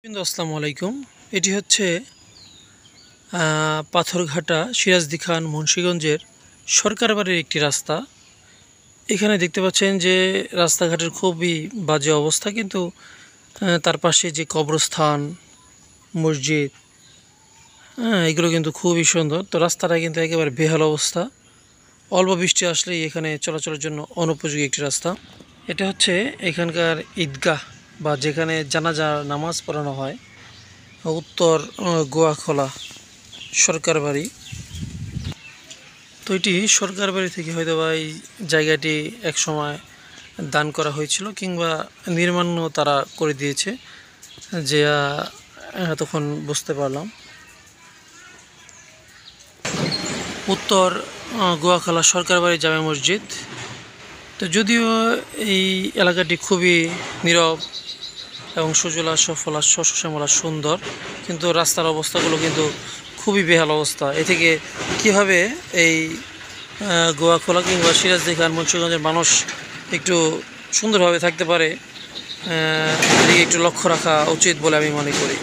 কিন্তু আসসালামু আলাইকুম। এটি হচ্ছে পাথরঘাটা সিরাজদি খান মুন্সিগঞ্জের সরকার বাড়ির একটি রাস্তা। এখানে দেখতে পাচ্ছেন যে রাস্তাঘাটের খুবই বাজে অবস্থা, কিন্তু তার পাশে যে কবরস্থান, মসজিদ, এগুলো কিন্তু খুবই সুন্দর। তো রাস্তাটা কিন্তু একেবারে বেহাল অবস্থা। অল্প বৃষ্টি আসলেই এখানে চলাচলের জন্য অনুপযোগী একটি রাস্তা। এটা হচ্ছে এখানকার ঈদগাহ বা যেখানে জানাজা নামাজ পড়ানো হয়, উত্তর গোয়াখোলা সরকার বাড়ি। তো এটি সরকার বাড়ি থেকে হয়তো বা এই জায়গাটি একসময় দান করা হয়েছিল, কিংবা নির্মাণও তারা করে দিয়েছে, যে তখন বুঝতে পারলাম। উত্তর গোয়াখোলা সরকার বাড়ি জামে মসজিদ। তো যদিও এই এলাকাটি খুবই নীরব এবং সুজলা সফলা শস্যশ্যামলা সুন্দর, কিন্তু রাস্তার অবস্থাগুলো কিন্তু খুবই বেহাল অবস্থা। এ থেকে কীভাবে এই গোয়াখোলা কিংবা সিরাজদি খান মুন্সিগঞ্জের মানুষ একটু সুন্দরভাবে থাকতে পারে, এদিকে একটু লক্ষ্য রাখা উচিত বলে আমি মনে করি।